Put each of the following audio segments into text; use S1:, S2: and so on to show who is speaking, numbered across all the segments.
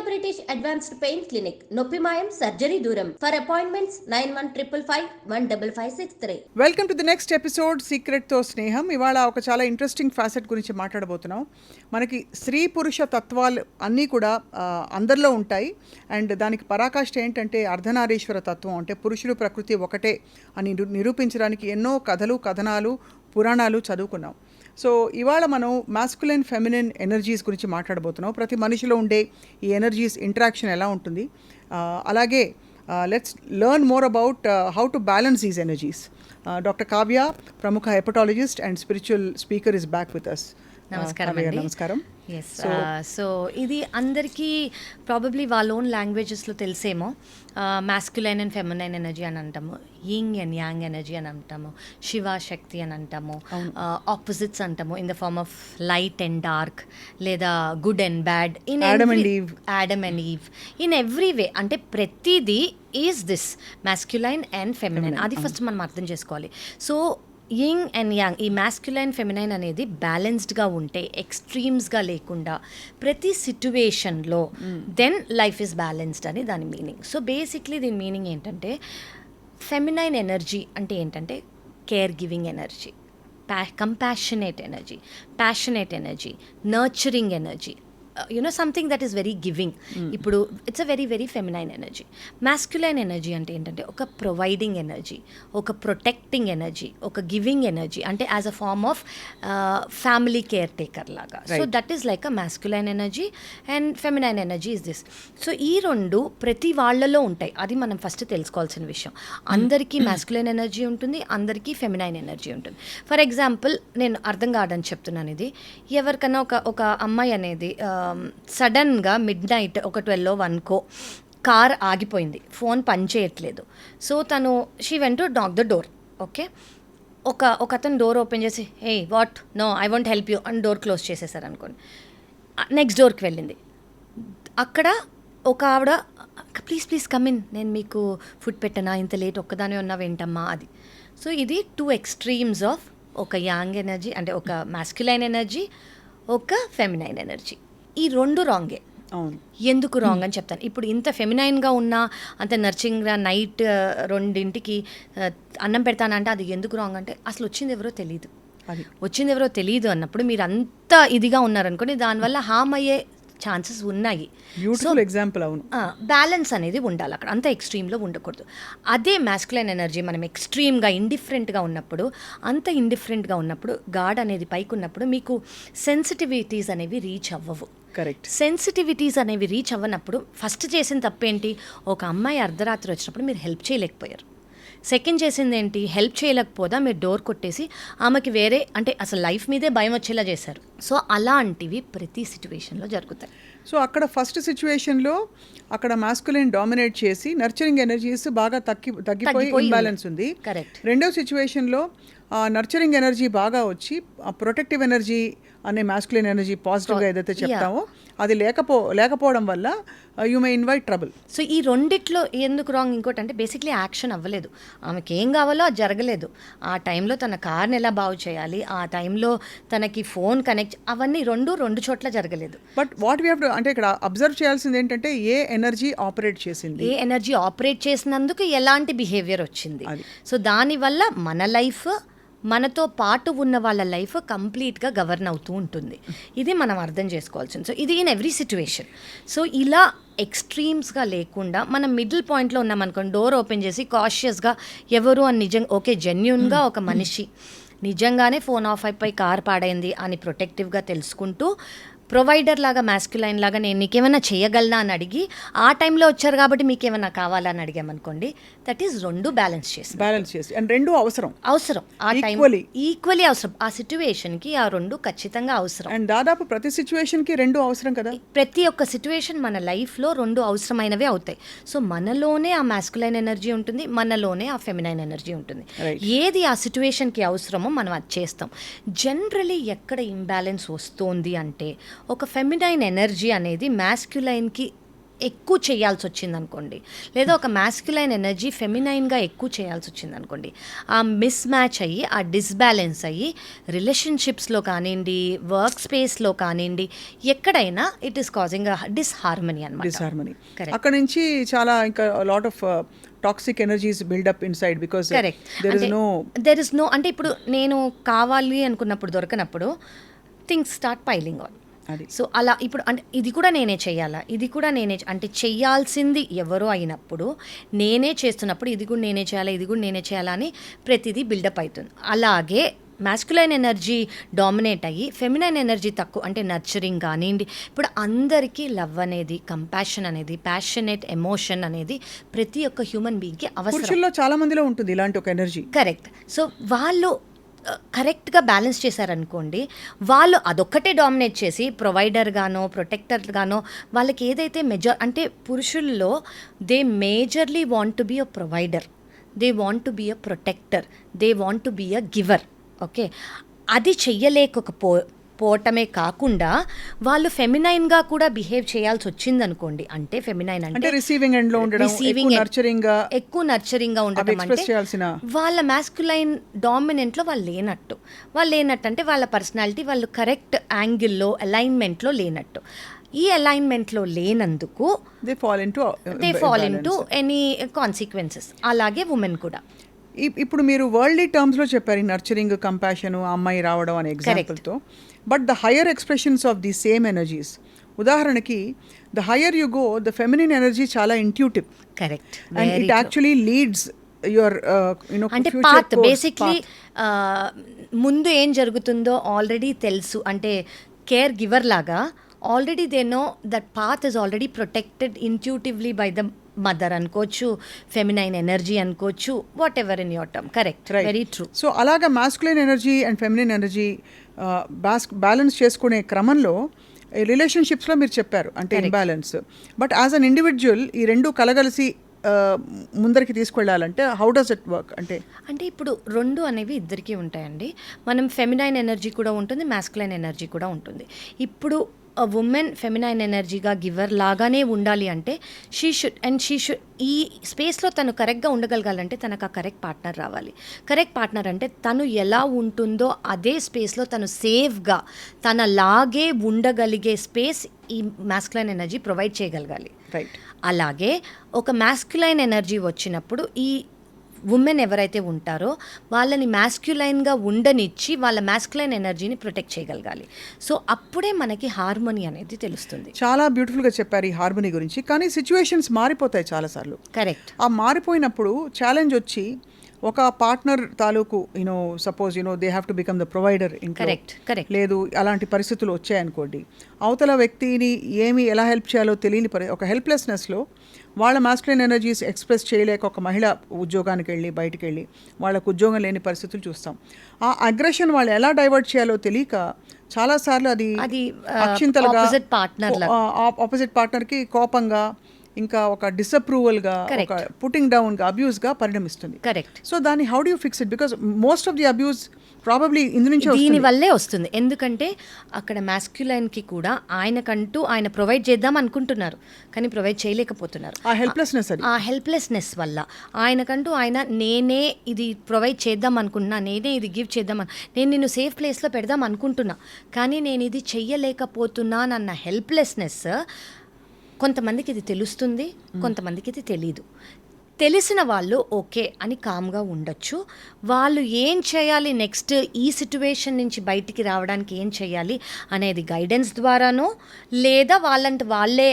S1: British advanced pain clinic, నొప్పి మాయం, surgery దూరం. For appointments 9155515563.
S2: Welcome to the next episode సీక్రెట్తో స్నేహం. ఇవాళ ఒక చాలా ఇంట్రెస్టింగ్ ఫ్యాసెట్ గురించి మాట్లాడబోతున్నాం. మనకి స్త్రీ పురుష తత్వాలు అన్నీ కూడా అందరిలో ఉంటాయి. అండ్ దానికి పరాకాష్ఠ ఏంటంటే అర్ధనారీశ్వర తత్వం, అంటే పురుషుడు ప్రకృతి ఒకటే అని నిరూపించడానికి ఎన్నో కథలు, కథనాలు, పురాణాలు చదువుకున్నాం. సో ఇవాళ మనం మాస్కులైన్ ఫెమినిన్ ఎనర్జీస్ గురించి మాట్లాడబోతున్నాం. ప్రతి మనిషిలో ఉండే ఈ ఎనర్జీస్ ఇంటరాక్షన్ ఎలా ఉంటుంది, అలాగే let's learn more about how to balance these energies. Doctor Kavya, ప్రముఖ hepatologist and spiritual speaker, is back with us. నమస్కారం.
S3: ఎస్, సో ఇది అందరికీ ప్రాబబ్లీ వాళ్ళ ఓన్ లాంగ్వేజెస్లో తెలిసేమో. మాస్క్యులైన్ అండ్ ఫెమినైన్ ఎనర్జీ అని అంటాము, యింగ్ అండ్ యాంగ్ ఎనర్జీ అని అంటాము, శివ శక్తి అని అంటాము, ఆపోజిట్స్ అంటాము in the form of light and dark, లేదా good and bad, in Adam and Eve, in every way. అంటే ప్రతిదీ is this masculine and feminine. అది ఫస్ట్ మనం అర్థం చేసుకోవాలి. సో యింగ్ అండ్ యాంగ్, ఈ మాస్క్యులైన్ ఫెమినైన్ అనేది బ్యాలెన్స్డ్గా ఉంటే, ఎక్స్ట్రీమ్స్గా లేకుండా ప్రతి సిట్యువేషన్లో, దెన్ లైఫ్ ఈజ్ బ్యాలెన్స్డ్ అని దాని మీనింగ్. సో బేసిక్లీ దీని మీనింగ్ ఏంటంటే, ఫెమినైన్ ఎనర్జీ అంటే ఏంటంటే care giving energy, compassionate energy, passionate energy, nurturing energy, something that is very giving. ఇప్పుడు it's a very very feminine energy. Masculine energy అంటే ఏంటంటే ఒక ప్రొవైడింగ్ ఎనర్జీ, ఒక ప్రొటెక్టింగ్ ఎనర్జీ, ఒక గివింగ్ ఎనర్జీ, అంటే as a form of family caretaker లాగా. So that is like a masculine energy and feminine energy is this. So ఈ రెండు ప్రతి వాళ్ళలో ఉంటాయి, అది మనం ఫస్ట్ తెలుసుకోవాల్సిన విషయం. అందరికీ మాస్క్యులైన్ ఎనర్జీ ఉంటుంది, అందరికీ ఫెమినైన్ ఎనర్జీ ఉంటుంది. ఫర్ ఎగ్జాంపుల్, నేను అర్థం కాదని చెప్తున్నాను ఇది. ఎవరికన్నా ఒక అమ్మాయి అనేది సడన్గా మిడ్ నైట్ ఒక 12-1 కార్ ఆగిపోయింది, ఫోన్ పనిచేయట్లేదు. సో తను she went to knock the door. Okay, ఒక అతను డోర్ ఓపెన్ చేసి, hey what, no I want help you అని డోర్ క్లోజ్ చేసేసారు అనుకోండి. నెక్స్ట్ డోర్కి వెళ్ళింది. అక్కడ ఒక ఆవిడ, ప్లీజ్ కమ్ ఇన్, నేను మీకు ఫుడ్ పెట్టనా, ఇంత లేట్ ఒక్కదానే ఉన్నావు ఏంటమ్మా అది. సో ఇది 2 ఎక్స్ట్రీమ్స్ ఆఫ్ ఒక యాంగ్ ఎనర్జీ, అంటే ఒక మాస్క్యులైన్ ఎనర్జీ, ఒక ఫెమినైన్ ఎనర్జీ. ఈ రెండు రాంగే. ఎందుకు రాంగ్ అని చెప్తాను. ఇప్పుడు ఇంత ఫెమినైన్గా ఉన్నా, అంత నర్చింగ్గా నైట్ 2ంటికి అన్నం పెడతానంటే అది ఎందుకు రాంగ్ అంటే, అసలు వచ్చింది ఎవరో తెలియదు అన్నప్పుడు మీరు అంత ఇదిగా ఉన్నారనుకోండి, దానివల్ల హామ్ అయ్యే ఛాన్సెస్ ఉన్నాయి.
S2: Beautiful example. అవును,
S3: బ్యాలెన్స్ అనేది ఉండాలి అక్కడ, అంత ఎక్స్ట్రీమ్లో ఉండకూడదు. అదే మాస్క్యులైన్ ఎనర్జీ మనం ఎక్స్ట్రీమ్గా ఇండిఫరెంట్గా ఉన్నప్పుడు, అంత ఇండిఫరెంట్గా ఉన్నప్పుడు, గాడ్ అనేది పైకి ఉన్నప్పుడు మీకు సెన్సిటివిటీస్ అనేవి రీచ్ అవ్వవు.
S2: కరెక్ట్.
S3: సెన్సిటివిటీస్ అనేవి రీచ్ అవ్వనప్పుడు ఫస్ట్ చేసిన తప్పేంటి, ఒక అమ్మాయి అర్ధరాత్రి వచ్చినప్పుడు మీరు హెల్ప్ చేయలేకపోయారు. సెకండ్ చేసింది ఏంటి, హెల్ప్ చేయలేకపోదా మీరు డోర్ కొట్టేసి ఆమెకి వేరే, అంటే అసలు లైఫ్ మీదే భయం వచ్చేలా చేశారు. సో అలాంటివి ప్రతి సిచ్యువేషన్లో జరుగుతాయి.
S2: సో అక్కడ ఫస్ట్ సిచ్యువేషన్లో అక్కడ మాస్కులిన్ డామినేట్ చేసి నర్చరింగ్ ఎనర్జీస్ బాగా తగ్గిపోయి ఇంబ్యాలెన్స్ ఉంది.
S3: కరెక్ట్.
S2: రెండో సిచ్యువేషన్లో నర్చరింగ్ ఎనర్జీ బాగా వచ్చి ప్రొటెక్టివ్ ఎనర్జీ అనే మాస్కులిన్ ఎనర్జీ పాజిటివ్గా ఏదైతే చెప్తామో అది లేకపోవడం వల్ల you may invite trouble.
S3: So ఈ రెండిట్లో ఎందుకు రాంగ్, ఇంకోటి అంటే బేసిక్లీ యాక్షన్ అవ్వలేదు, ఆమెకి ఏం కావాలో అది జరగలేదు. ఆ టైంలో తన కార్ని ఎలా బాగు చేయాలి, ఆ టైంలో తనకి ఫోన్ కనెక్ట్, అవన్నీ రెండు చోట్ల జరగలేదు.
S2: But what we have to, అంటే ఇక్కడ అబ్జర్వ్ చేయాల్సింది ఏంటంటే ఏ ఎనర్జీ ఆపరేట్ చేసింది,
S3: ఏ ఎనర్జీ ఆపరేట్ చేసినందుకు ఎలాంటి బిహేవియర్ వచ్చింది. సో దానివల్ల మన లైఫ్, మనతో పాటు ఉన్న వాళ్ళ లైఫ్ కంప్లీట్గా గవర్న్ అవుతూ ఉంటుంది. ఇది మనం అర్థం చేసుకోవాల్సింది. సో ఇది ఇన్ ఎవ్రీ సిచ్యువేషన్. సో ఇలా ఎక్స్ట్రీమ్స్గా లేకుండా మనం మిడిల్ పాయింట్లో ఉన్నామనుకోండి, డోర్ ఓపెన్ చేసి కాషియస్గా ఎవరు అని నిజంగా, ఓకే జెన్యూన్గా ఒక మనిషి నిజంగానే ఫోన్ ఆఫ్ అయిపోయి కార్ పాడైంది అని ప్రొటెక్టివ్గా తెలుసుకుంటూ, ప్రొవైడర్ లాగా మాస్క్యులైన్ లాగా నేను నీకేమైనా చేయగలనా అని అడిగి, ఆ టైంలో వచ్చారు కాబట్టి మీకేమైనా కావాలా అని అడిగామనుకోండి, దట్ ఈస్ రెండు బ్యాలెన్స్ చేసి
S2: అండ్ రెండు అవసరం
S3: ఆ టైం ఈక్వలీ అవసరం, ఆ సిచ్యువేషన్కి ఆ రెండు ఖచ్చితంగా అవసరం.
S2: అండ్ దాదాపు ప్రతి సిచ్యువేషన్కి రెండు అవసరం కదా.
S3: ప్రతి ఒక్క సిచ్యువేషన్ మన లైఫ్లో రెండు అవసరమైనవే అవుతాయి. సో మనలోనే ఆ మాస్క్యులైన్ ఎనర్జీ ఉంటుంది, మనలోనే ఆ ఫెమినైన్ ఎనర్జీ ఉంటుంది. ఏది ఆ సిచ్యువేషన్కి అవసరమో మనం అది చేస్తాం. జనరలీ ఎక్కడ ఇంబ్యాలెన్స్ వస్తుంది అంటే, ఒక ఫెమినైన్ ఎనర్జీ అనేది మాస్క్యులైన్కి ఎక్కువ చేయాల్సి వచ్చింది అనుకోండి, లేదా ఒక మ్యాస్క్యులైన్ ఎనర్జీ ఫెమినైన్గా ఎక్కువ చేయాల్సి వచ్చింది అనుకోండి, ఆ మిస్ మ్యాచ్ అయ్యి, ఆ డిస్బ్యాలెన్స్ అయ్యి రిలేషన్షిప్స్లో కానివ్వండి, వర్క్ స్పేస్లో కానివ్వండి, ఎక్కడైనా ఇట్ ఈస్ కాజింగ్ డిస్హార్మనీ అనమాట.
S2: డిస్హార్మనీ.
S3: Correct.
S2: అక్కడ నుంచి చాలా ఇంకా lot of toxic energies build up inside because
S3: correct.
S2: There is no
S3: అంటే ఇప్పుడు నేను కావాలి అనుకున్నప్పుడు దొరకనప్పుడు థింగ్స్ స్టార్ట్ పైలింగ్ ఆన్.
S2: అది.
S3: సో అలా ఇప్పుడు అంటే ఇది కూడా నేనే చెయ్యాలా, ఇది కూడా నేనే అంటే చెయ్యాల్సింది ఎవరో అయినప్పుడు, నేనే చేస్తున్నప్పుడు ఇది కూడా నేనే చేయాలా, ఇది కూడా నేనే చేయాలా అని ప్రతిదీ బిల్డప్ అవుతుంది. అలాగే మ్యాస్కులైన్ ఎనర్జీ డామినేట్ అయ్యి ఫెమినైన్ ఎనర్జీ తక్కువ, అంటే నర్చరింగ్ కానివ్వండి. ఇప్పుడు అందరికీ లవ్ అనేది, కంపాషన్ అనేది, ప్యాషనేట్ ఎమోషన్ అనేది ప్రతి ఒక్క హ్యూమన్ బీయింగ్కి అవసరం.
S2: పురుషుల్లో చాలా మందిలో ఉంటుంది ఇలాంటి ఒక ఎనర్జీ.
S3: కరెక్ట్. సో వాళ్ళు కరెక్ట్గా బ్యాలెన్స్ చేశారనుకోండి, వాళ్ళు అదొక్కటే డామినేట్ చేసి ప్రొవైడర్ గానో ప్రొటెక్టర్ గానో వాళ్ళకి ఏదైతే అంటే పురుషుల్లో they majorly want to be a provider, they want to be a protector, they want to be a giver. Okay, అది పోవటమే కాకుండా వాళ్ళు ఫెమినైన్గా కూడా బిహేవ్ చేయాల్సి వచ్చింది అనుకోండి. అంటే ఫెమినైన్ అంటే
S2: రిసీవింగ్ ఎండ్ లో ఉండడం, ఎక్కువ
S3: నర్చరింగ్ గా ఉండడం, అంటే వాళ్ళ మ్యాస్కులైన్ డామినెంట్లో వాళ్ళు లేనట్టు అంటే వాళ్ళ పర్సనాలిటీ వాళ్ళు కరెక్ట్ యాంగిల్లో అలైన్మెంట్లో లేనట్టు. ఈ అలైన్మెంట్లో లేనందుకు they fall into any consequences. అలాగే ఉమెన్ కూడా.
S2: ఇప్పుడు మీరు వరల్డ్లీ టర్మ్స్లో చెప్పారు, నర్చరింగ్, కంపాషన్, అమ్మాయి రావడం అనే ఎగ్జాంపుల్తో. But the higher expressions of the same energies, ఉదాహరణకి the higher you go, the feminine energy చాలా intuitive.
S3: Correct.
S2: And it actually leads your
S3: అంటే పాత్, బేసిక్లీ ముందు ఏం జరుగుతుందో ఆల్రెడీ తెలుసు. అంటే కేర్ గివర్ లాగా already they know that path is already protected intuitively by the mother అనుకోవచ్చు, feminine energy అనుకోవచ్చు, whatever in your term. Correct, very true.
S2: So అలాగా masculine energy and feminine energy balance చేసుకునే క్రమంలో రిలేషన్షిప్స్లో మీరు చెప్పారు అంటే imbalance. But as an individual ఈ రెండు కలగలిసి ముందరికి తీసుకెళ్ళాలంటే హౌ డస్ ఇట్ వర్క్? అంటే
S3: ఇప్పుడు రెండు అనేవి ఇద్దరికీ ఉంటాయండి. మనం ఫెమినైన్ ఎనర్జీ కూడా ఉంటుంది, మాస్కులైన్ ఎనర్జీ కూడా ఉంటుంది. ఇప్పుడు ఉమెన్ ఫెమినైన్ ఎనర్జీగా గివర్ లాగానే ఉండాలి అంటే షీ షుడ్ ఈ స్పేస్లో తను కరెక్ట్గా ఉండగలగాలంటే తనకు ఆ కరెక్ట్ పార్ట్నర్ రావాలి. కరెక్ట్ పార్ట్నర్ అంటే తను ఎలా ఉంటుందో అదే స్పేస్లో తను సేఫ్గా తనలాగే ఉండగలిగే స్పేస్ ఈ మాస్కులైన్ ఎనర్జీ ప్రొవైడ్ చేయగలగాలి.
S2: రైట్.
S3: అలాగే ఒక మాస్కులైన్ ఎనర్జీ వచ్చినప్పుడు ఈ ఉమెన్ ఎవరైతే ఉంటారో వాళ్ళని మాస్క్యులైన్గా ఉండనిచ్చి వాళ్ళ మాస్క్యులైన్ ఎనర్జీని ప్రొటెక్ట్ చేయగలగాలి. సో అప్పుడే మనకి హార్మోనీ అనేది తెలుస్తుంది.
S2: చాలా బ్యూటిఫుల్గా చెప్పారు ఈ హార్మోనీ గురించి. కానీ సిచ్యువేషన్స్ మారిపోతాయి చాలాసార్లు.
S3: కరెక్ట్.
S2: ఆ మారిపోయినప్పుడు ఛాలెంజ్ వచ్చి ఒక పార్ట్నర్ తాలూకు suppose they have to become the provider ఇంట్లో.
S3: కరెక్ట్.
S2: లేదు అలాంటి పరిస్థితులు వచ్చాయనుకోండి, అవతల వ్యక్తిని ఎలా హెల్ప్ చేయాలో తెలియని ఒక హెల్ప్లెస్నెస్లో వాళ్ళ మాస్కులైన్ ఎనర్జీస్ ఎక్స్ప్రెస్ చేయలేక ఒక మహిళ ఉద్యోగానికి వెళ్ళి బయటికి వెళ్ళి వాళ్ళకు ఉద్యోగం లేని పరిస్థితులు చూస్తాం. ఆ అగ్రెషన్ వాళ్ళు ఎలా డైవర్ట్ చేయాలో తెలియక చాలాసార్లు అది అక్షింతలుగా ఆపోజిట్ పార్ట్నర్కి కోపంగా, ఇంకా ఒక డిసప్రూవల్గా, ఒక పుట్టింగ్ డౌన్గా, అబ్యూస్గా పరిణమిస్తుంది.
S3: కరెక్ట్.
S2: సో దాన్ని how do fix it? Because most of the abuse probably
S3: దీని వల్లే వస్తుంది. ఎందుకంటే అక్కడ మాస్క్యులైన్కి కూడా ఆయన ప్రొవైడ్ చేద్దాం అనుకుంటున్నారు కానీ ప్రొవైడ్ చేయలేకపోతున్నారు.
S2: ఆ
S3: హెల్ప్లెస్నెస్ వల్ల నేనే ఇది ప్రొవైడ్ చేద్దాం అనుకుంటున్నా, నేనే ఇది గివ్ చేద్దాం, నేను నిన్ను సేఫ్ ప్లేస్లో పెడదాం అనుకుంటున్నా కానీ నేను ఇది చెయ్యలేకపోతున్నానన్న హెల్ప్లెస్నెస్. కొంతమందికి ఇది తెలుస్తుంది, కొంతమందికి ఇది తెలీదు. తెలిసిన వాళ్ళు ఓకే అని కామ్గా ఉండొచ్చు. వాళ్ళు ఏం చేయాలి నెక్స్ట్, ఈ సిచ్యువేషన్ నుంచి బయటికి రావడానికి ఏం చేయాలి అనేది గైడెన్స్ ద్వారానో లేదా వాళ్ళే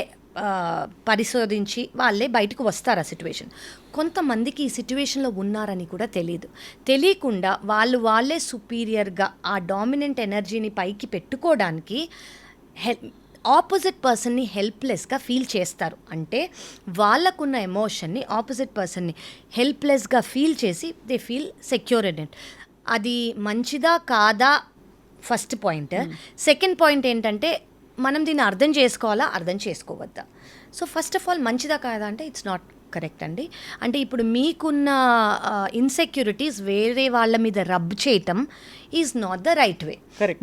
S3: పరిశోధించి వాళ్ళే బయటకు వస్తారు ఆ సిచ్యువేషన్. కొంతమందికి ఈ సిచ్యువేషన్లో ఉన్నారని కూడా తెలియకుండా వాళ్ళే సుపీరియర్గా ఆ డామినెంట్ ఎనర్జీని పైకి పెట్టుకోవడానికి ఆపోజిట్ పర్సన్ని హెల్ప్లెస్గా ఫీల్ చేస్తారు. అంటే వాళ్ళకున్న ఎమోషన్ని ఆపోజిట్ పర్సన్ని హెల్ప్లెస్గా ఫీల్ చేసి they feel secure in it. అది మంచిదా కాదా ఫస్ట్ పాయింట్. సెకండ్ పాయింట్ ఏంటంటే మనం దీన్ని అర్థం చేసుకోవాలా, అర్థం చేసుకోవద్దా. సో ఫస్ట్ ఆఫ్ ఆల్ మంచిదా కాదా అంటే ఇట్స్ నాట్ కరెక్ట్ అండి. అంటే ఇప్పుడు మీకున్న ఇన్సెక్యూరిటీస్ వేరే వాళ్ళ మీద రబ్ చేయటం is not the right way.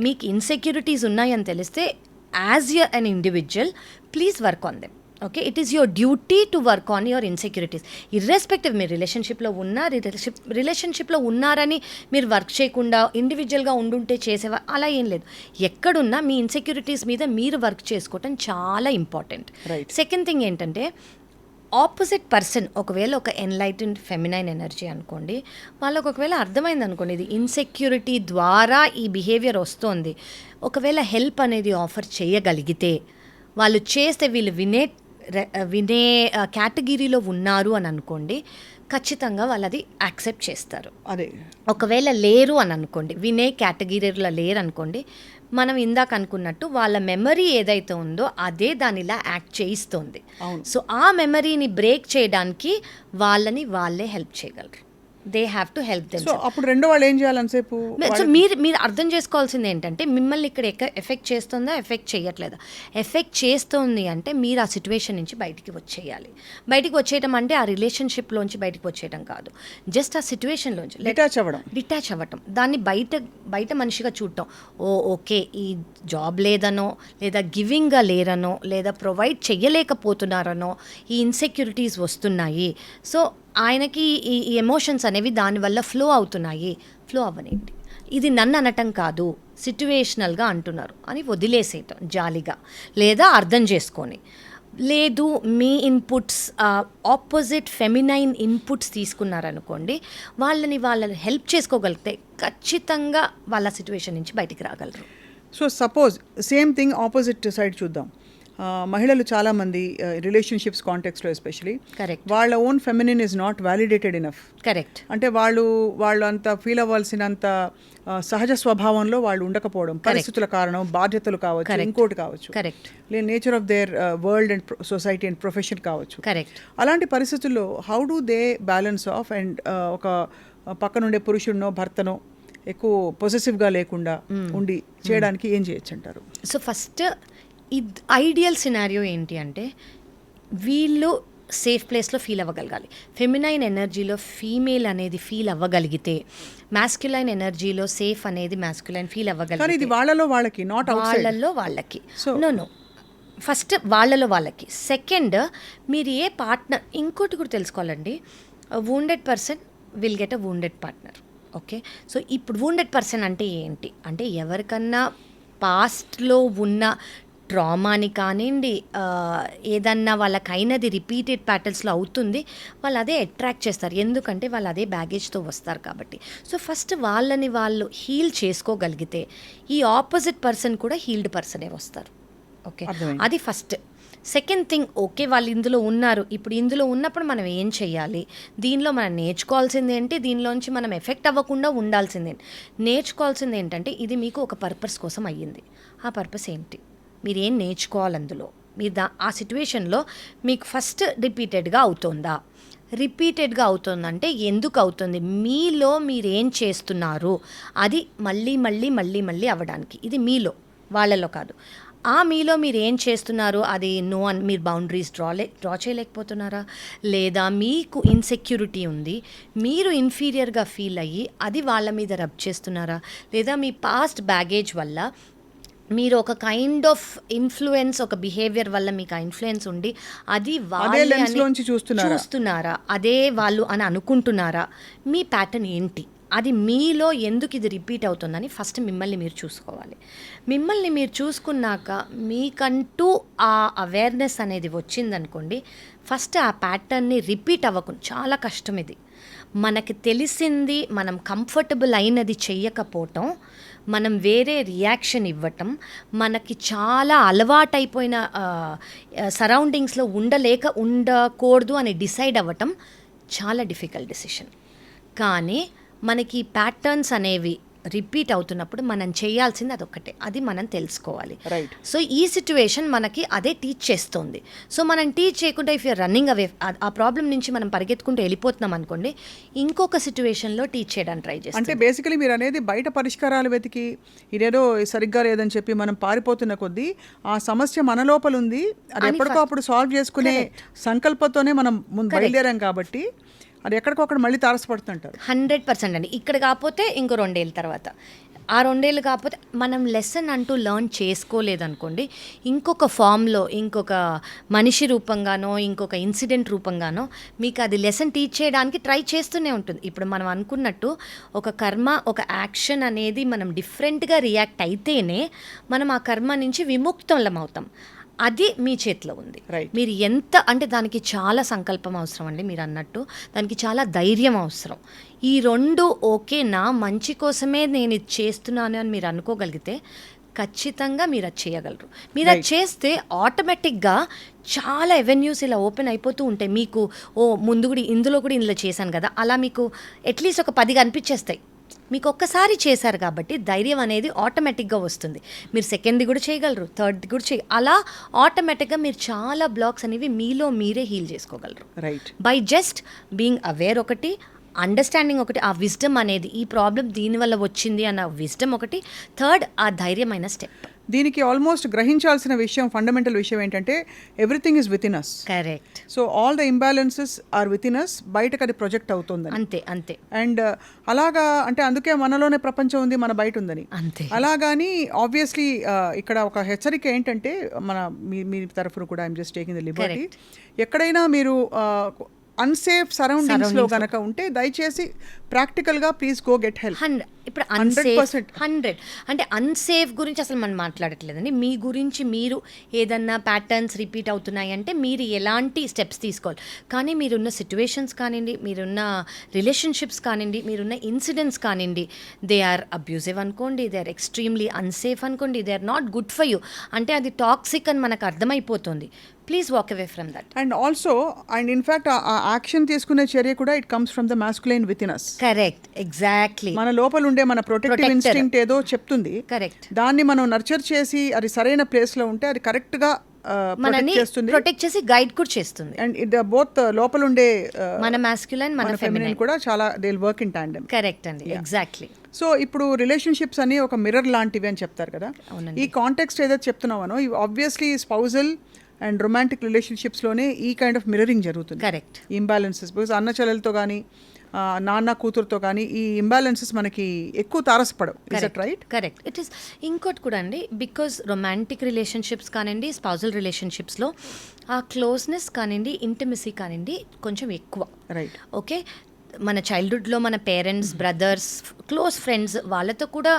S3: మీకు ఇన్సెక్యూరిటీస్ ఉన్నాయని తెలిస్తే as an individual, please work on them. Okay, it is your duty to work on your insecurities. Irrespective మీరు రిలేషన్షిప్లో ఉన్నారని మీరు వర్క్ చేయకుండా ఇండివిజువల్గా ఉండుంటే చేసేవా, అలా ఏం లేదు. ఎక్కడున్నా మీ ఇన్సెక్యూరిటీస్ మీద మీరు వర్క్ చేసుకోవటం చాలా ఇంపార్టెంట్. సెకండ్ థింగ్ ఏంటంటే, ఆపోజిట్ పర్సన్ ఒకవేళ ఒక ఎన్లైటెండ్ ఫెమినైన్ ఎనర్జీ అనుకోండి, వాళ్ళకు ఒకవేళ అర్థమైంది అనుకోండి ఇది ఇన్సెక్యూరిటీ ద్వారా ఈ బిహేవియర్ వస్తుంది, ఒకవేళ హెల్ప్ అనేది ఆఫర్ చేయగలిగితే, వాళ్ళు చేస్తే వీళ్ళు వినే కేటగిరీలో ఉన్నారు అని అనుకోండి, ఖచ్చితంగా వాళ్ళు అది యాక్సెప్ట్ చేస్తారు.
S2: అదే
S3: ఒకవేళ లేరు అని అనుకోండి, వినే కేటగిరీలో లేరు అనుకోండి, మనం ఇందాక అనుకున్నట్టు వాళ్ళ మెమరీ ఏదైతే ఉందో అదే దానిలా యాక్ట్ చేయిస్తుంది. సో ఆ మెమరీని బ్రేక్ చేయడానికి వాళ్ళే హెల్ప్ చేయగలరు. They have to help them.
S2: So అప్పుడు రెండో వాళ్ళు ఏం చేయాలనిసేపు?
S3: సో మీరు అర్థం చేసుకోవాల్సింది ఏంటంటే, మిమ్మల్ని ఇక్కడ ఎఫెక్ట్ చేస్తుందా, ఎఫెక్ట్ చేయట్లేదా? ఎఫెక్ట్ చేస్తుంది అంటే మీరు ఆ సిచ్యువేషన్ నుంచి బయటికి వచ్చేయాలి. బయటికి వచ్చేయటం అంటే ఆ రిలేషన్షిప్లోంచి బయటికి వచ్చేయటం కాదు, జస్ట్ ఆ సిచ్యువేషన్లోంచి డిటాచ్ అవ్వటం, దాన్ని బయట మనిషిగా చూడటం. ఓకే, ఈ జాబ్ లేదనో, లేదా గివింగ్గా లేరనో, లేదా ప్రొవైడ్ చెయ్యలేకపోతున్నారనో ఈ ఇన్సెక్యూరిటీస్ వస్తున్నాయి. సో ఆయనకి ఈ ఎమోషన్స్ అనేవి దానివల్ల ఫ్లో అవుతున్నాయి. ఫ్లో అవ్వనేంటి, ఇది నన్ను అనటం కాదు, సిట్యువేషనల్గా అంటున్నారు అని వదిలేసేయటం జాలిగా, లేదా అర్థం చేసుకొని. లేదు మీ ఇన్పుట్స్ ఆపోజిట్ ఫెమినైన్ ఇన్పుట్స్ తీసుకున్నారనుకోండి, వాళ్ళని హెల్ప్ చేసుకోగలిగితే ఖచ్చితంగా వాళ్ళ సిట్యువేషన్ నుంచి బయటికి రాగలరు.
S2: So suppose same thing opposite side చూద్దాం. మహిళలు చాలామంది రిలేషన్షిప్స్ కాంటెక్స్లో ఎస్పెషలీ వాళ్ళ own feminine is not validated enough.
S3: Correct.
S2: అంటే వాళ్ళు అంత ఫీల్ అవ్వాల్సినంత సహజ స్వభావంలో వాళ్ళు ఉండకపోవడం, పరిస్థితుల కారణం, బాధ్యతలు కావచ్చు, ఇంకోటి కావచ్చు, లేదా nature of their world and society and profession కావచ్చు. అలాంటి పరిస్థితుల్లో how do they balance of and ఒక పక్కనుండే పురుషుడినో భర్తనో ఎక్కువ పొసెసివ్గా లేకుండా ఉండి చేయడానికి ఏం చేయొచ్చు అంటారు?
S3: సో ఫస్ట్ ఐడియల్ సినారియో ఏంటి అంటే, వీళ్ళు సేఫ్ ప్లేస్లో ఫీల్ అవ్వగలగాలి. ఫెమినైన్ ఎనర్జీలో ఫీమేల్ అనేది ఫీల్ అవ్వగలిగితే, మాస్క్యులైన్ ఎనర్జీలో సేఫ్ అనేది మాస్క్యులైన్ ఫీల్ అవ్వగలిగితే, వాళ్ళలో వాళ్ళకి నో ఫస్ట్ వాళ్ళలో వాళ్ళకి. సెకండ్, మీరు ఏ పార్ట్నర్, ఇంకోటి కూడా తెలుసుకోవాలండి, wounded person will get a wounded partner. Okay, so ఇప్పుడు వూండెడ్ పర్సన్ అంటే ఏంటి అంటే, ఎవరికన్నా పాస్ట్లో ఉన్న ట్రామాని కానివ్వండి, ఏదన్నా వాళ్ళకైనది రిపీటెడ్ ప్యాటర్న్స్లో అవుతుంది, వాళ్ళు అదే అట్రాక్ట్ చేస్తారు, ఎందుకంటే వాళ్ళు అదే బ్యాగేజ్తో వస్తారు కాబట్టి. సో ఫస్ట్ వాళ్ళని వాళ్ళు హీల్ చేసుకోగలిగితే ఈ ఆపోజిట్ పర్సన్ కూడా హీల్డ్ పర్సనే వస్తారు. ఓకే, అది ఫస్ట్. సెకండ్ థింగ్, ఓకే వాళ్ళు ఇందులో ఉన్నారు, ఇప్పుడు ఇందులో ఉన్నప్పుడు మనం ఏం చేయాలి, దీనిలో మనం నేర్చుకోవాల్సింది ఏంటి, దీనిలోంచి మనం ఎఫెక్ట్ అవ్వకుండా ఉండాల్సింది ఏంటి. నేర్చుకోవాల్సింది ఏంటంటే, ఇది మీకు ఒక పర్పస్ కోసం అయ్యింది, ఆ పర్పస్ ఏంటి, మీరు ఏం నేర్చుకోవాలి అందులో, మీరు ఆ సిచ్యువేషన్లో మీకు ఫస్ట్ రిపీటెడ్గా అవుతుందంటే ఎందుకు అవుతుంది, మీలో మీరేం చేస్తున్నారు అది మళ్ళీ అవ్వడానికి. ఇది మీలో, వాళ్ళలో కాదు. ఆ మీలో మీరు ఏం చేస్తున్నారు అది మీరు బౌండరీస్ డ్రా చేయలేకపోతున్నారా, లేదా మీకు ఇన్సెక్యూరిటీ ఉంది, మీరు ఇన్ఫీరియర్గా ఫీల్ అయ్యి అది వాళ్ళ మీద రబ్ చేస్తున్నారా, లేదా మీ పాస్ట్ బ్యాగేజ్ వల్ల మీరు ఒక కైండ్ ఆఫ్ ఇన్ఫ్లుయెన్స్, ఒక బిహేవియర్ వల్ల మీకు ఆ ఇన్ఫ్లుయెన్స్ ఉండి అది వాళ్ళని చూస్తున్నారా, అదే వాళ్ళు అని అనుకుంటున్నారా, మీ ప్యాటర్న్ ఏంటి, అది మీలో ఎందుకు ఇది రిపీట్ అవుతుందని ఫస్ట్ మిమ్మల్ని మీరు చూసుకోవాలి. మిమ్మల్ని మీరు చూసుకున్నాక మీకంటూ ఆ అవేర్నెస్ అనేది వచ్చిందనుకోండి, ఫస్ట్ ఆ ప్యాటర్న్ని రిపీట్ అవ్వకుండా, చాలా కష్టం ఇది, మనకి తెలిసింది మనం కంఫర్టబుల్ అయినది చెయ్యకపోవటం, మనం వేరే రియాక్షన్ ఇవ్వటం, మనకి చాలా అలవాటైపోయిన సరౌండింగ్స్లో ఉండకూడదు అని డిసైడ్ అవ్వటం చాలా డిఫికల్ట్ డెసిషన్. కానీ మనకి ప్యాటర్న్స్ అనేవి రిపీట్ అవుతున్నప్పుడు మనం చేయాల్సింది అదొక్కటే, అది మనం తెలుసుకోవాలి. సో ఈ సిచ్యువేషన్ మనకి అదే టీచ్ చేస్తుంది. సో మనం టీచ్ చేయకుండా ఇఫ్ యూర్ రన్నింగ్ అవే, ఆ ప్రాబ్లం నుంచి మనం పరిగెత్తుకుంటూ వెళ్ళిపోతున్నాం అనుకోండి, ఇంకొక సిచ్యువేషన్లో టీచ్ చేయడానికి ట్రై చేస్తాం.
S2: అంటే బేసికలీ మీరు అనేది బయట పరిష్కారాలు వెతికి ఇదేదో సరిగ్గా లేదని చెప్పి మనం పారిపోతున్న కొద్దీ ఆ సమస్య మన లోపల ఉంది, అది ఎప్పటికప్పుడు సాల్వ్ చేసుకునే సంకల్పంతోనే మనం ముందు బయలుదేరాం కాబట్టి అది ఎక్కడికొక్కడ మళ్ళీ తారసపడుతుంటారు.
S3: 100% అండి. ఇక్కడ కాకపోతే ఇంకో 2 ఏళ్ళ తర్వాత ఆ 2 ఏళ్ళు కాకపోతే మనం లెసన్ అంటూ లెర్న్ చేసుకోలేదనుకోండి, ఇంకొక ఫామ్‌లో, ఇంకొక మనిషి రూపంగానో, ఇంకొక ఇన్సిడెంట్ రూపంగానో మీకు అది లెసన్ టీచ్ చేయడానికి ట్రై చేస్తూనే ఉంటుంది. ఇప్పుడు మనం అనుకున్నట్టు ఒక కర్మ, ఒక యాక్షన్ అనేది మనం డిఫరెంట్‌గా రియాక్ట్ అయితేనే మనం ఆ కర్మ నుంచి విముక్తులం అవుతాం. అది మీ చేతిలో ఉంది.
S2: Right.
S3: మీరు ఎంత అంటే దానికి చాలా సంకల్పం అవసరం అండి. మీరు అన్నట్టు దానికి చాలా ధైర్యం అవసరం. ఈ 2 ఓకే, నా మంచి కోసమే నేను ఇది చేస్తున్నాను అని మీరు అనుకోగలిగితే ఖచ్చితంగా మీరు అది చేయగలరు. మీరు అది చేస్తే ఆటోమేటిక్గా చాలా అవెన్యూస్ ఇలా ఓపెన్ అయిపోతూ ఉంటాయి. మీకు ముందు కూడా ఇందులో కూడా ఇందులో చేశాను కదా, అలా మీకు అట్లీస్ట్ ఒక 10 కనిపించేస్తాయి. మీకు ఒక్కసారి చేశారు కాబట్టి ధైర్యం అనేది ఆటోమేటిక్గా వస్తుంది. మీరు సెకండ్ది కూడా చేయగలరు, థర్డ్ది కూడా అలా ఆటోమేటిక్గా మీరు చాలా బ్లాక్స్ అనేవి మీలో మీరే హీల్ చేసుకోగలరు.
S2: Right.
S3: By just being aware ఒకటి, అండర్స్టాండింగ్ ఒకటి, ఆ విజ్డమ్ అనేది ఈ ప్రాబ్లం దీనివల్ల వచ్చింది అన్న విజ్డమ్ ఒకటి, థర్డ్ ఆ ధైర్యమైన స్టెప్.
S2: దీనికి ఆల్మోస్ట్ గ్రహించాల్సిన విషయం, ఫండమెంటల్ విషయం ఏంటంటే everything is within us.
S3: Correct.
S2: So all the imbalances are within us, బయటకు అది ప్రొజెక్ట్ అవుతుంది.
S3: అంతే అంతే.
S2: అండ్ అలాగా అంటే అందుకే మనలోనే ప్రపంచం ఉంది, మన బయట ఉందని.
S3: అంతే.
S2: అలాగని ఆబ్వియస్లీ ఇక్కడ ఒక హెచ్చరిక ఏంటంటే మీ తరఫున కూడా I'm just taking the Liberty, ఎక్కడైనా మీరు అన్సేఫ్ సరౌండింగ్స్లో కనుక ఉంటే దయచేసి ప్రాక్టికల్గా ప్లీజ్ గో గెట్ హెల్ప్.
S3: ఇప్పుడు అన్సేఫ్ 100 అంటే అన్సేఫ్ గురించి అసలు మనం మాట్లాడట్లేదండి. మీ గురించి మీరు ఏదన్నా ప్యాటర్న్స్ రిపీట్ అవుతున్నాయి అంటే మీరు ఎలాంటి స్టెప్స్ తీసుకోవాలి. కానీ మీరున్న సిచ్యువేషన్స్ కానివ్వండి, మీరున్న రిలేషన్షిప్స్ కానివ్వండి, మీరున్న ఇన్సిడెంట్స్ కానివ్వండి, దే ఆర్ అబ్యూజివ్ అనుకోండి, దే ఆర్ ఎక్స్ట్రీమ్లీ అన్సేఫ్ అనుకోండి, they are not good for you అంటే అది టాక్సిక్ అని మనకు అర్థమైపోతుంది. Please walk away from that.
S2: And also and in fact ఆ యాక్షన్ తీసుకునే చర్య కూడా it comes from the masculine within us.
S3: Correct, exactly.
S2: మన లోపల ఉండే మన ప్రొటెక్టివ్ ఇన్స్టింక్ట్ ఏదో చెప్తుంది.
S3: కరెక్ట్.
S2: దాన్ని మనం నర్చర్ చేసి అది సరైన ప్లేస్ లో ఉంటే అది కరెక్ట్ గా
S3: మనని ప్రొటెక్ట్ చేసి గైడ్ కూడా చేస్తుంది.
S2: అండ్ ఇది బోత్ లోపల ఉండే
S3: మన మాస్క్యులైన్, మన ఫెమినైన్
S2: కూడా చాలా they will work in tandem.
S3: Correct అండి, ఎగ్జాక్ట్లీ.
S2: సో ఇప్పుడు రిలేషన్షిప్స్ అని ఒక మిర్రర్ లాంటివి అని చెప్తారు కదా. ఈ కాంటెక్స్ట్ ఏదైతే చెప్తున్నామనో ఇవి ఆబ్వియస్లీ స్పౌజల్ అండ్ రొమాంటిక్ రిలేషన్షిప్స్లోనే ఈ కైండ్ ఆఫ్ మిర్రరింగ్ జరుగుతుంది.
S3: కరెక్ట్.
S2: ఇంబ్యాలెన్సెస్ బికాస్ అన్న చెల్లెలతో కానీ నాన్న కూతురుతో కానీ ఈ ఇంబ్యాలెన్సెస్ మనకి ఎక్కువ తారసపడవు. Is that right?
S3: Correct. It is ఇంకోటి కూడా అండి, బికాజ్ రొమాంటిక్ రిలేషన్షిప్స్ కానివ్వండి, స్పౌజల్ రిలేషన్షిప్స్లో ఆ క్లోజ్నెస్ కానివ్వండి, ఇంటిమసీ కానివ్వండి కొంచెం ఎక్కువ.
S2: రైట్.
S3: ఓకే. మన చైల్డ్హుడ్లో మన పేరెంట్స్, బ్రదర్స్, క్లోజ్ ఫ్రెండ్స్ వాళ్ళతో కూడా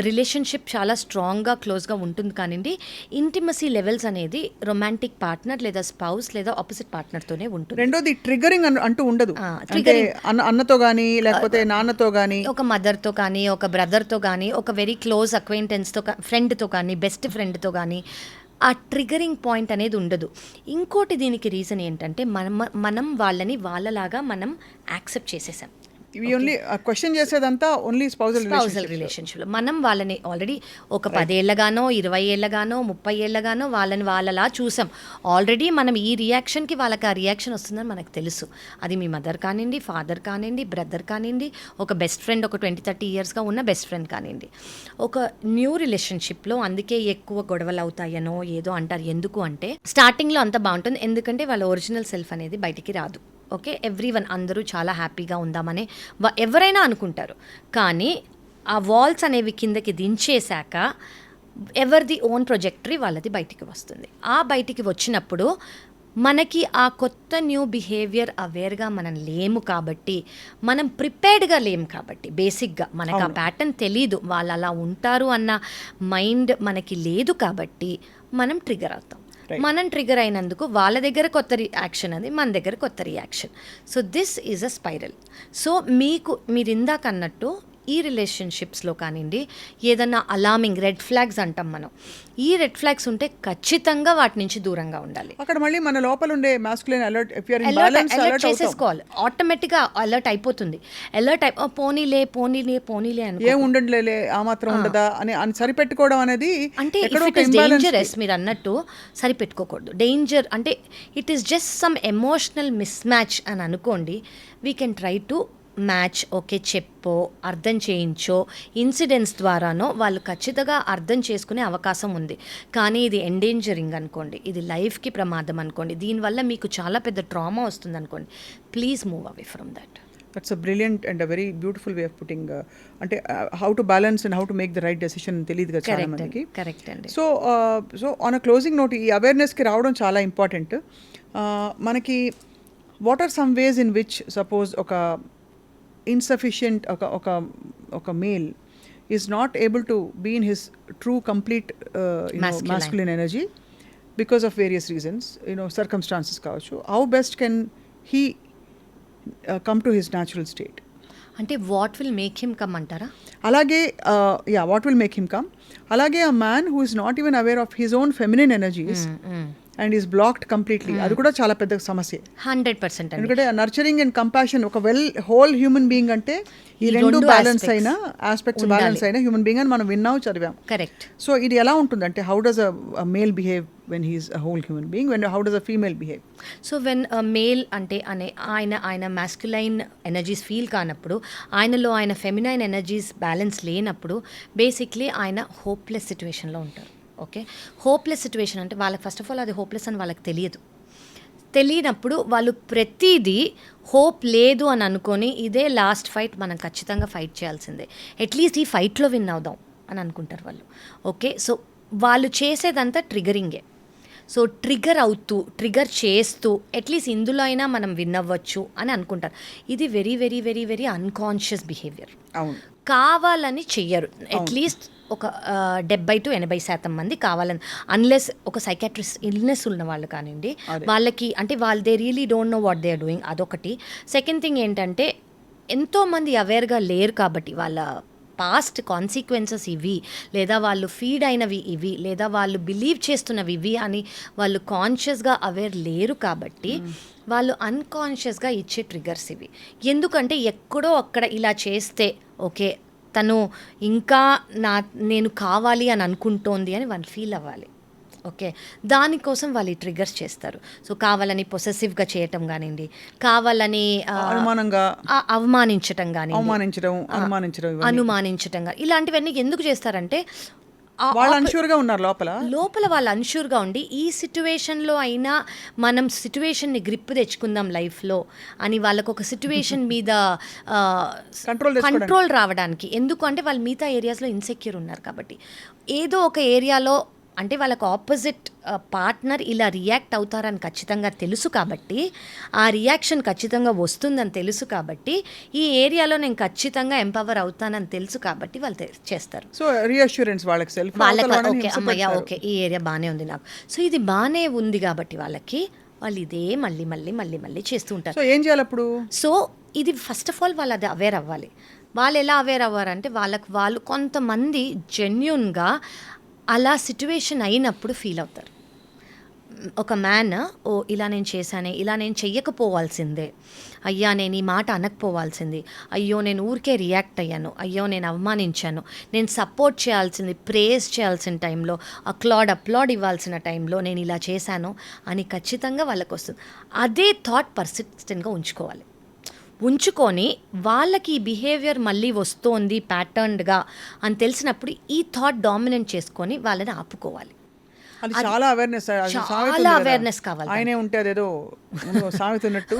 S3: రిలేషన్షిప్ చాలా స్ట్రాంగ్గా క్లోజ్గా ఉంటుంది. కానివ్వండి ఇంటిమసీ లెవెల్స్ అనేది రొమాంటిక్ పార్ట్నర్ లేదా స్పౌస్ లేదా ఆపోజిట్ పార్ట్నర్తోనే ఉంటుంది.
S2: రెండోది ట్రిగరింగ్ అంటూ ఉండదు. అన్నతో కానీ లేకపోతే నాన్నతో కానీ,
S3: ఒక మదర్తో కానీ, ఒక బ్రదర్తో కానీ, ఒక వెరీ క్లోజ్ అక్వైంటెన్స్తో, ఫ్రెండ్తో కానీ, బెస్ట్ ఫ్రెండ్తో కానీ ఆ ట్రిగరింగ్ పాయింట్ అనేది ఉండదు. ఇంకోటి దీనికి రీజన్ ఏంటంటే మనం వాళ్ళని వాళ్ళలాగా మనం యాక్సెప్ట్ చేసేసాం.
S2: ఇవి ఓన్లీ క్వశ్చన్ చేసేదంతా ఓన్లీ స్పౌజల్
S3: రిలేషన్షిప్లో మనం వాళ్ళని ఆల్రెడీ ఒక 10 ఏళ్ళగానో 20 ఏళ్ళగానో 30 ఏళ్ళగానో వాళ్ళని వాళ్ళలా చూసాం. ఆల్రెడీ మనం ఈ రియాక్షన్కి వాళ్ళకి ఆ రియాక్షన్ వస్తుందని మనకు తెలుసు. అది మీ మదర్ కానివ్వండి, ఫాదర్ కానివ్వండి, బ్రదర్ కానివ్వండి, ఒక బెస్ట్ ఫ్రెండ్, ఒక 20-30 ఇయర్స్గా ఉన్న బెస్ట్ ఫ్రెండ్ కానివ్వండి. ఒక న్యూ రిలేషన్షిప్లో అందుకే ఎక్కువ గొడవలు అవుతాయనో ఏదో అంటారు. ఎందుకు అంటే స్టార్టింగ్లో అంత బాగుంటుంది, ఎందుకంటే వాళ్ళ ఒరిజినల్ సెల్ఫ్ అనేది బయటికి రాదు. ఓకే, ఎవ్రీవన్ అందరూ చాలా హ్యాపీగా ఉందామని ఎవరైనా అనుకుంటారు. కానీ ఆ వాల్స్ అనేవి కిందకి దించేశాక ఎవరిది ఓన్ ప్రొజెక్టరీ వాళ్ళది బయటికి వస్తుంది. ఆ బయటికి వచ్చినప్పుడు మనకి ఆ కొత్త న్యూ బిహేవియర్ అవేర్గా మనం లేము కాబట్టి, మనం ప్రిపేర్డ్గా లేము కాబట్టి, బేసిక్గా మనకు ఆ ప్యాటర్న్ తెలీదు, వాళ్ళు అలా ఉంటారు అన్న మైండ్ మనకి లేదు కాబట్టి మనం ట్రిగర్ అవుతాం. మనం ట్రిగర్ అయినందుకు వాళ్ళ దగ్గర కొత్త రియాక్షన్, అది మన దగ్గర కొత్త reaction. So this is a spiral. So మీరు ఇందాక అన్నట్టు ఈ రిలేషన్షిప్స్లో కానివ్వండి ఏదన్నా అలార్మింగ్ రెడ్ ఫ్లాగ్స్ అంటాం మనం, ఈ రెడ్ ఫ్లాగ్స్ ఉంటే ఖచ్చితంగా వాటి నుంచి దూరంగా ఉండాలి.
S2: అక్కడ మళ్ళీ మన లోపల ఉండే మాస్కులైన్ అలర్ట్
S3: చేసేసుకోవాలి. ఆటోమేటిక్గా అలర్ట్ అయిపోతుంది. అలర్ట్ పోనీలే అని
S2: ఏం ఉండట్లే ఆ మాత్రం ఉండదా అని సరిపెట్టుకోవడం అనేది
S3: అంటే డేంజరస్. మీరు అన్నట్టు సరిపెట్టుకోకూడదు. డేంజర్ అంటే it is just some emotional mismatch అని అనుకోండి. We can try to match. Okay, చెప్పో అర్థం చేయించో ఇన్సిడెంట్స్ ద్వారానో వాళ్ళు ఖచ్చితంగా అర్థం చేసుకునే అవకాశం ఉంది. కానీ ఇది ఎండేంజరింగ్ అనుకోండి, ఇది లైఫ్కి ప్రమాదం అనుకోండి, దీనివల్ల మీకు చాలా పెద్ద ట్రామా వస్తుంది అనుకోండి, please move away from that.
S2: That's a brilliant and a very beautiful way of putting అంటే how to balance and how to make the right decision తెలియదు కదా చాలా మందికి.
S3: కరెక్ట్ అండి.
S2: So on a closing note, ఈ అవేర్నెస్కి రావడం చాలా ఇంపార్టెంట్. మనకి what are some ways in which suppose ఒక ఇన్సఫిషియంట్ ఒక male is not able to be in his true complete masculine energy because of various reasons, circumstances కావచ్చు. How best can he come to his natural state?
S3: అంటే what will make him come అంటారా?
S2: అలాగే what will make him come? అలాగే a man who is not even aware of his own feminine energies and is blocked completely, అది కూడా చాలా పెద్ద సమస్య.
S3: 100% అండి.
S2: ఎందుకంటే నర్చరింగ్ అండ్ కంపాషన్, ఒక హోల్ హ్యూమన్ బీయింగ్ అంటే ఈ రెండు బ్యాలెన్స్ అయిన ఆస్పెక్ట్స్ బ్యాలెన్స్ అయిన హ్యూమన్ బీయింగ్ అని మనం విన్నాం, చదివాం.
S3: కరెక్ట్.
S2: సో ఇది ఎలా ఉంటుందంటే, how does a male behave when he is a whole human being, how does a female behave?
S3: So when male అంటే ఆయన మ్యాస్కులైన్ ఎనర్జీస్ ఫీల్ కానప్పుడు, ఆయనలో ఆయన ఫెమినైన్ ఎనర్జీస్ బ్యాలెన్స్ లేనప్పుడు బేసిక్లీ ఆయన హోప్లెస్ సిచ్యువేషన్లో ఉంటారు. ఓకే, హోప్లెస్ సిచ్యువేషన్ అంటే వాళ్ళకి ఫస్ట్ ఆఫ్ ఆల్ అది హోప్లెస్ అని వాళ్ళకి తెలియనప్పుడు వాళ్ళు ప్రతిదీ హోప్ లేదు అని అనుకొని ఇదే లాస్ట్ ఫైట్, మనం ఖచ్చితంగా ఫైట్ చేయాల్సిందే, అట్లీస్ట్ ఈ ఫైట్లో విన్ అవుదాం అని అనుకుంటారు వాళ్ళు. ఓకే, సో వాళ్ళు చేసేదంతా ట్రిగరింగే. సో ట్రిగర్ చేస్తూ అట్లీస్ట్ ఇందులో అయినా మనం విన్ అవ్వచ్చు అని అనుకుంటారు. ఇది very very very very unconscious behaviour. కావాలని చెయ్యరు. అట్లీస్ట్ ఒక 70 to 80% మంది కావాలని, అన్లెస్ ఒక సైకాట్రిస్ట్ ఇల్నెస్ ఉన్న వాళ్ళు కానివ్వండి, వాళ్ళకి అంటే they really don't know what they are doing, అదొకటి. సెకండ్ థింగ్ ఏంటంటే, ఎంతోమంది అవేర్గా లేరు కాబట్టి వాళ్ళ పాస్ట్ కాన్సిక్వెన్సెస్ ఇవి, లేదా వాళ్ళు ఫీడ్ అయినవి ఇవి, లేదా వాళ్ళు బిలీవ్ చేస్తున్నవి ఇవి అని వాళ్ళు కాన్షియస్గా అవేర్ లేరు కాబట్టి వాళ్ళు అన్కాన్షియస్గా ఇచ్చే ట్రిగర్స్ ఇవి. ఎందుకంటే ఎక్కడో అక్కడ ఇలా చేస్తే ఓకే తను ఇంకా నేను కావాలి అని అనుకుంటోంది అని వాళ్ళు ఫీల్ అవ్వాలి. ఓకే, దానికోసం వాళ్ళు ఈ ట్రిగర్స్ చేస్తారు. సో కావాలని పొసెసివ్గా చేయటం కానివ్వండి, కావాలని అవమానించటం కానీ, అనుమానించటం కానీ, ఇలాంటివన్నీ ఎందుకు చేస్తారంటే
S2: వాళ్ళు అన్షూర్గా ఉన్నారు,
S3: లోపల వాళ్ళు అన్షూర్గా ఉండి ఈ సిచ్యువేషన్లో అయినా మనం సిచ్యువేషన్ని గ్రిప్ తెచ్చుకుందాం లైఫ్లో అని వాళ్ళకు ఒక సిచ్యువేషన్ మీద కంట్రోల్ రావడానికి. ఎందుకు అంటే వాళ్ళు మిగతా ఏరియాస్లో ఇన్సెక్యూర్ ఉన్నారు కాబట్టి, ఏదో ఒక ఏరియాలో అంటే వాళ్ళకు ఆపోజిట్ పార్ట్నర్ ఇలా రియాక్ట్ అవుతారని ఖచ్చితంగా తెలుసు కాబట్టి, ఆ రియాక్షన్ ఖచ్చితంగా వస్తుందని తెలుసు కాబట్టి, ఈ ఏరియాలో నేను ఖచ్చితంగా ఎంపవర్ అవుతానని తెలుసు కాబట్టి వాళ్ళు చేస్తారు.
S2: సో రీఅష్యూరెన్స్ వాళ్ళకి
S3: ఓకే అమ్మయ్య ఓకే ఈ ఏరియా బాగానే ఉంది నాకు, సో ఇది బాగానే ఉంది కాబట్టి వాళ్ళు ఇదే మళ్ళీ మళ్ళీ మళ్ళీ మళ్ళీ చేస్తూ ఉంటారు.
S2: సో ఏం చేయాలి అప్పుడు?
S3: సో ఇది ఫస్ట్ ఆఫ్ ఆల్ వాళ్ళు అది అవేర్ అవ్వాలి. వాళ్ళు ఎలా అవేర్ అవ్వారంటే, వాళ్ళు కొంతమంది జెన్యూన్గా అలా సిచ్యువేషన్ అయినప్పుడు ఫీల్ అవుతారు. ఒక మ్యాన్ ఇలా నేను చేశానే, ఇలా నేను చెయ్యకపోవాల్సిందే, అయ్యా నేను ఈ మాట అనకపోవాల్సింది, అయ్యో నేను ఊరికే రియాక్ట్ అయ్యాను, అయ్యో నేను అవమానించాను, నేను సపోర్ట్ చేయాల్సింది, ప్రేజ్ చేయాల్సిన టైంలో, అప్లాడ్ ఇవ్వాల్సిన టైంలో నేను ఇలా చేశాను అని ఖచ్చితంగా వాళ్ళకి వస్తుంది. అదే థాట్ పర్సిస్టెంట్గా ఉంచుకొని వాళ్ళకి ఈ బిహేవియర్ మళ్ళీ వస్తోంది ప్యాటర్న్డ్గా అని తెలిసినప్పుడు ఈ థాట్ డామినేట్ చేసుకొని వాళ్ళని ఆపుకోవాలి.
S2: అది చాలా
S3: అవేర్నెస్ కావాలి.
S2: ఆయనే ఉంటే అదేదో సాగుతున్నట్టు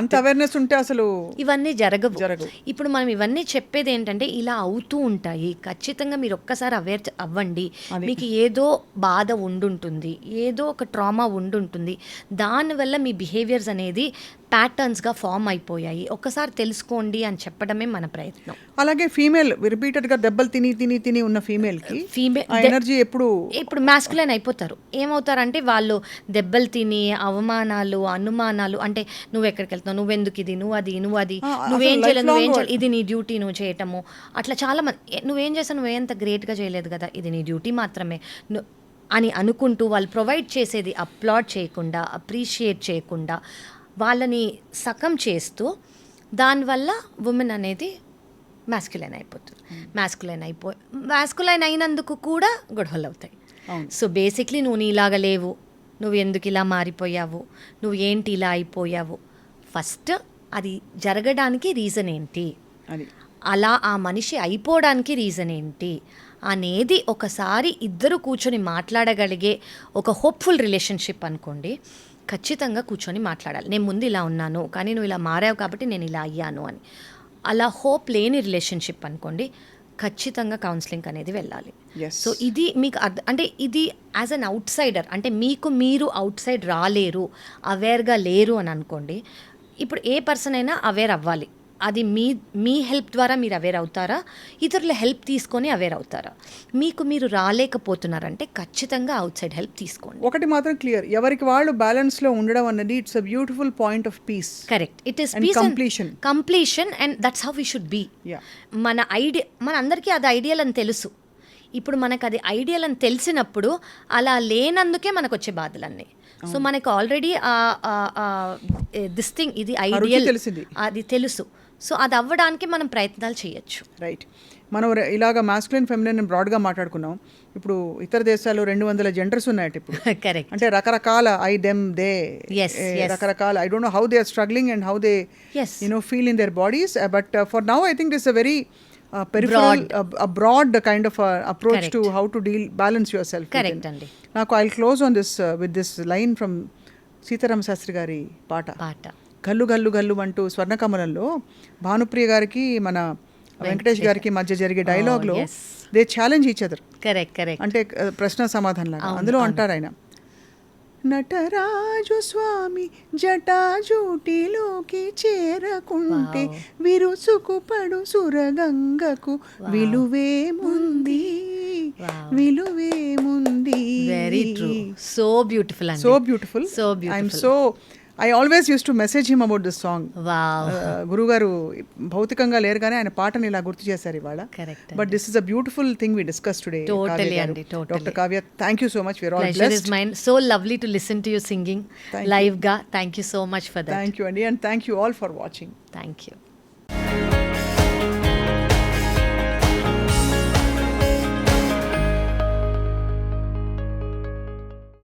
S2: అంత అవేర్నెస్ ఉంటే అసలు
S3: ఇవన్నీ జరగవు. ఇప్పుడు మనం ఇవన్నీ చెప్పేది ఏంటంటే, ఇలా అవుతూ ఉంటాయి, ఖచ్చితంగా మీరు ఒక్కసారి అవేర్ అవ్వండి. మీకు ఏదో బాధ ఉండుంటుంది, ఏదో ఒక ట్రామా ఉండుంటుంది, దానివల్ల మీ బిహేవియర్స్ అనేది ప్యాటర్న్స్గా ఫామ్ అయిపోయాయి, ఒక్కసారి తెలుసుకోండి అని చెప్పడమే మన ప్రయత్నం.
S2: అలాగే ఫీమేల్ రిపీటెడ్గా దెబ్బలు తిని ఉన్న ఫీమేల్ ఎనర్జీ
S3: ఇప్పుడు మ్యాస్కులైన్ అయిపోతారు. ఏమవుతారంటే వాళ్ళు దెబ్బలు తిని అవమానాలు, అనుమానాలు, అంటే నువ్వు ఎక్కడికి వెళ్తావు, నువ్వెందుకు ఇది, నువ్వేం చేయలేదు, ఇది నీ డ్యూటీ నువ్వు చేయటము, అట్లా చాలా మంది నువ్వేం చేసావు, నువ్వేంత గ్రేట్గా చేయలేదు కదా, ఇది నీ డ్యూటీ మాత్రమే అని అనుకుంటూ వాళ్ళు ప్రొవైడ్ చేసేది అప్లాడ్ చేయకుండా, అప్రిషియేట్ చేయకుండా వాళ్ళని సకం చేస్తూ, దానివల్ల ఉమెన్ అనేది మ్యాస్కులైన్ అయిపోతుంది. మ్యాస్కులైన్ అయినందుకు కూడా గొడవలు అవుతాయి. సో బేసిక్లీ నువ్వు నీలాగా లేవు, నువ్వు ఎందుకు ఇలా మారిపోయావు, నువ్వు ఏంటి ఇలా అయిపోయావు, ఫస్ట్ అది జరగడానికి రీజన్ ఏంటి, అలా ఆ మనిషి అయిపోవడానికి రీజన్ ఏంటి అనేది ఒకసారి ఇద్దరు కూర్చొని మాట్లాడగలిగే ఒక హోప్ఫుల్ రిలేషన్షిప్ అనుకోండి, ఖచ్చితంగా కూర్చొని మాట్లాడాలి. నేను ముందు ఇలా ఉన్నాను, కానీ నువ్వు ఇలా మారావు కాబట్టి నేను ఇలా అయ్యాను అని. అలా హోప్ లేని రిలేషన్షిప్ అనుకోండి, ఖచ్చితంగా కౌన్సిలింగ్ అనేది వెళ్ళాలి.
S2: Yes.
S3: సో ఇది మీకు అంటే ఇది యాజ్ అన్ అవుట్ సైడర్, అంటే మీరు అవుట్ సైడ్ రాలేరు, అవేర్గా లేరు అని అనుకోండి. ఇప్పుడు ఏ పర్సన్ అయినా అవేర్ అవ్వాలి. అది మీ హెల్ప్ ద్వారా మీరు అవేర్ అవుతారా, ఇతరుల హెల్ప్ తీసుకొని అవేర్ అవుతారా? మీరు రాలేకపోతున్నారంటే ఖచ్చితంగా అవుట్ సైడ్ హెల్ప్ తీసుకోండి.
S2: ఒకటి మాత్రం క్లియర్, ఎవరికి వాళ్ళు బ్యాలెన్స్లో ఉండడం అన్నది it's a beautiful point of peace.
S3: Correct, it is
S2: And
S3: peace
S2: completion.
S3: And that's how we should be.
S2: Yeah.
S3: మన అందరికీ అది ఐడియల్ అని తెలుసు. ఇప్పుడు మనకు అది ఐడియల్ అని తెలిసినప్పుడు అలా లేనందుకే మనకు వచ్చే బాధలన్నీ. సో మనకు ఆల్రెడీ దిస్ థింగ్ ఇది ఐడియల్
S2: తెలిసింది,
S3: అది తెలుసు. సో అది అవ్వడానికి మనం ప్రయత్నాలు చేయొచ్చు.
S2: రైట్. మనం ఇలాగ మాస్కులిన్ ఫెమినిన్ బ్రాడ్గా మాట్లాడుకున్నాం. ఇప్పుడు ఇతర దేశాల్లో 200 జెండర్స్ ఉన్నాయట ఇప్పుడు.
S3: కరెక్ట్.
S2: అంటే రకరకాల ఐ దెమ్ దే,
S3: Yes.
S2: రకరకాల I don't know how they are struggling and how they
S3: Yes.
S2: Feel in their bodies. But for now I think this a very peripheral, a broad kind of approach
S3: Correct.
S2: to how to balance yourself.
S3: Correct అండి.
S2: నాకు I close on this with this line from Sitarama Sastri గారి పాట. గల్లు గల్లు గల్లు అంటూ స్వర్ణకమలంలో భానుప్రియ గారికి మన వెంకటేష్ గారికి మధ్య జరిగే డైలాగ్లో
S3: yes.
S2: They challenge each other.
S3: Correct.
S2: అంటే ప్రశ్న సమాధానం లాగా. అందులో అంటారు ఆయన, నటరాజు స్వామి జటాజూటిలోకి చేరకుంటే విరుసుకుపడు సురగంగకు విలువేముంది, విలువేముంది.
S3: Very true. సో బ్యూటిఫుల్ అండి.
S2: So beautiful.
S3: So beautiful.
S2: I always used to message him about this song.
S3: Wow.
S2: గురుగారు భౌతికంగా లేరు కానీ ఆయన పాటని ఇలా గుర్తు చేశారు ఇవాళ.
S3: Correct.
S2: But this is a beautiful thing we discussed today.
S3: Totally అండి, totally.
S2: Dr. Kavya, thank you so much. We are all
S3: Pleasure
S2: blessed.
S3: is mine. So lovely to listen to you singing live ga. Thank you so much for that.
S2: Thank you, Andy, and thank you all for watching.
S3: Thank you.